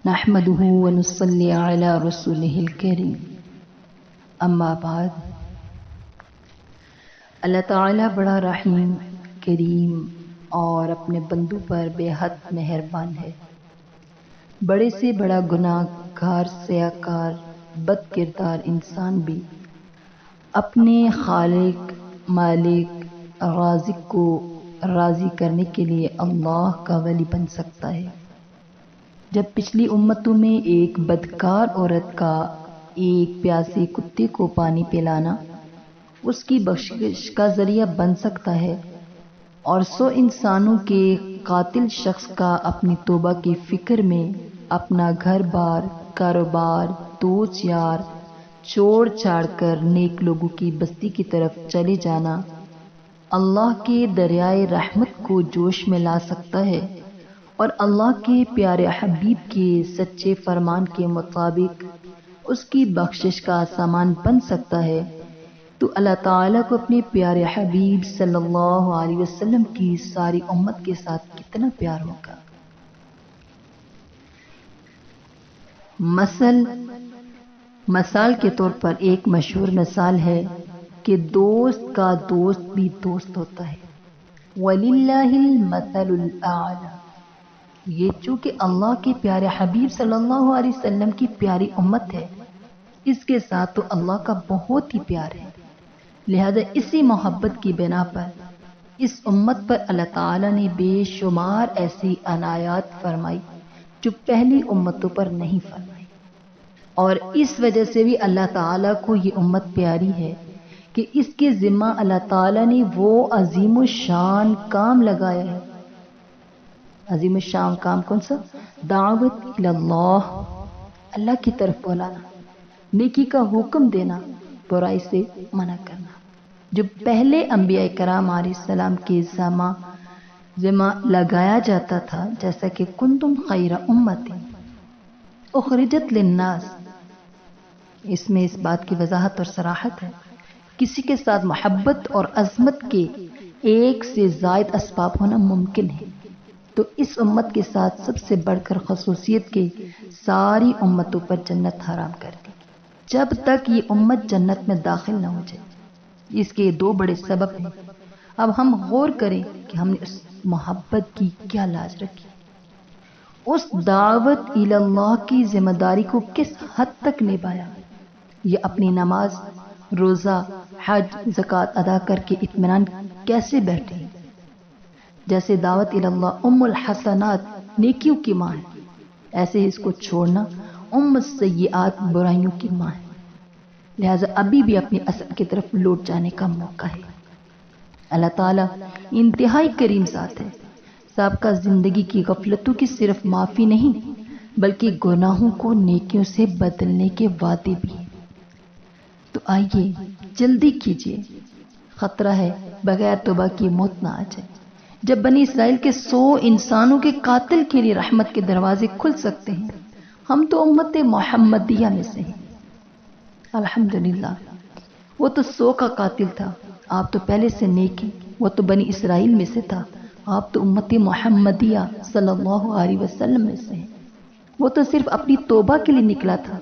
نحمده ونصلي على رسوله الكريم اما بعد۔ اللہ تعالیٰ بڑا رحیم کریم اور اپنے بندوں پر بے حد مہربان ہے۔ بڑے سے بڑا گناہ گار سیاکار بد کردار انسان بھی اپنے خالق مالک رازق کو راضی کرنے کے لیے اللہ کا ولی بن سکتا ہے۔ جب پچھلی امتوں میں ایک بدکار عورت کا ایک پیاسے کتے کو پانی پلانا اس کی بخشش کا ذریعہ بن سکتا ہے، اور 100 انسانوں کے قاتل شخص کا اپنی توبہ کی فکر میں اپنا گھر بار کاروبار دوست یار چھوڑ چھاڑ کر نیک لوگوں کی بستی کی طرف چلے جانا اللہ کے دریائے رحمت کو جوش میں لا سکتا ہے، اور اللہ کے پیارے حبیب کے سچے فرمان کے مطابق اس کی بخشش کا سامان بن سکتا ہے، تو اللہ تعالیٰ کو اپنے پیارے حبیب صلی اللہ علیہ وسلم کی ساری امت کے ساتھ کتنا پیار ہوگا۔ مثال کے طور پر ایک مشہور مثال ہے کہ دوست کا دوست بھی دوست ہوتا ہے۔ وَلِلَّهِ الْمَثَلُ الْأَعْلَى۔ یہ چونکہ اللہ کے پیارے حبیب صلی اللہ علیہ وسلم کی پیاری امت ہے، اس کے ساتھ تو اللہ کا بہت ہی پیار ہے، لہذا اسی محبت کی بنا پر اس امت پر اللہ تعالیٰ نے بے شمار ایسی عنایات فرمائی جو پہلی امتوں پر نہیں فرمائی، اور اس وجہ سے بھی اللہ تعالیٰ کو یہ امت پیاری ہے کہ اس کے ذمہ اللہ تعالیٰ نے وہ عظیم الشان کام لگایا ہے۔ عظیم الشان کام کون سا؟ دعوت اللہ، اللہ کی طرف بلانا، نیکی کا حکم دینا، برائی سے منع کرنا، جو پہلے انبیاء کرام علیہ السلام کے ذمہ لگایا جاتا تھا، جیسا کہ کنتم خیر امت اخرجت للناس۔ اس میں اس بات کی وضاحت اور صراحت ہے، کسی کے ساتھ محبت اور عظمت کے ایک سے زائد اسباب ہونا ممکن ہے، تو اس امت کے ساتھ سب سے بڑھ کر خصوصیت کے ساری امتوں پر جنت حرام کر دی جب تک یہ امت جنت میں داخل نہ ہو جائے۔ اس کے 2 بڑے سبب ہیں۔ اب ہم غور کریں کہ ہم نے اس محبت کی کیا لاج رکھی، اس دعوت اللہ کی ذمہ داری کو کس حد تک نبھایا، یہ اپنی نماز روزہ حج زکوٰۃ ادا کر کے اطمینان کیسے بیٹھے، جیسے دعوت اللہ ام الحسنات نیکیوں کی ماں ہے، ایسے ہی اس کو چھوڑنا ام السیئات برائیوں کی ماں ہے، لہذا ابھی بھی اپنی اصل کی طرف لوٹ جانے کا موقع ہے۔ اللہ تعالیٰ انتہائی کریم ذات ہے، سابقہ زندگی کی غفلتوں کی صرف معافی نہیں بلکہ گناہوں کو نیکیوں سے بدلنے کے وعدے بھی ہیں۔ تو آئیے جلدی کیجیے، خطرہ ہے بغیر توبہ کی موت نہ آ جائے۔ جب بنی اسرائیل کے 100 انسانوں کے قاتل کے لیے رحمت کے دروازے کھل سکتے ہیں، ہم تو امت محمدیہ میں سے ہیں۔ الحمدللہ، وہ تو 100 کا قاتل تھا، آپ تو پہلے سے نیک ہیں۔ وہ تو بنی اسرائیل میں سے تھا، آپ تو امت محمدیہ صلی اللہ علیہ وسلم میں سے ہیں۔ وہ تو صرف اپنی توبہ کے لیے نکلا تھا،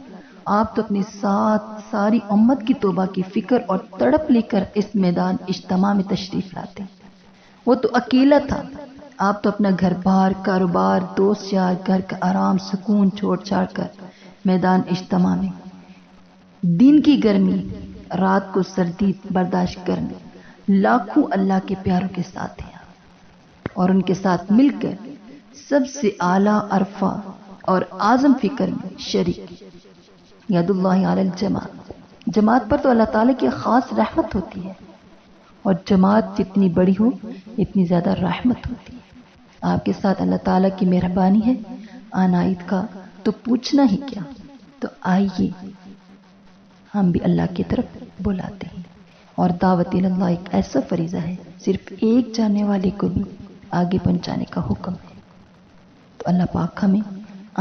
آپ تو اپنے ساتھ ساری امت کی توبہ کی فکر اور تڑپ لے کر اس میدان اجتماع میں تشریف لاتے ہیں۔ وہ تو اکیلا تھا، آپ تو اپنا گھر بار کاروبار دوست یار گھر کا آرام سکون چھوڑ چھاڑ کر میدان اجتماع میں دن کی گرمی رات کو سردی برداشت کرنے لاکھوں اللہ کے پیاروں کے ساتھ ہیں، اور ان کے ساتھ مل کر سب سے اعلیٰ عرفہ اور اعظم فکر میں شریک۔ ید اللہ علی الجماعت، جماعت پر تو اللہ تعالیٰ کی خاص رحمت ہوتی ہے، اور جماعت جتنی بڑی ہو اتنی زیادہ رحمت ہوتی ہے۔ آپ کے ساتھ اللہ تعالیٰ کی مہربانی ہے، عنایت کا تو پوچھنا ہی کیا۔ تو آئیے ہم بھی اللہ کی طرف بلاتے ہیں، اور دعوت اللہ ایک ایسا فریضہ ہے، صرف ایک جاننے والے کو بھی آگے پہنچانے کا حکم ہے۔ تو اللہ پاک ہمیں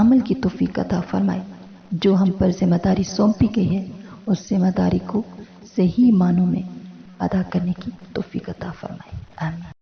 عمل کی توفیق عطا فرمائے، جو ہم پر ذمہ داری سونپی گئی ہے اس ذمہ داری کو صحیح معنوں میں ادا کرنے کی توفیق عطا فرمائے، آمین۔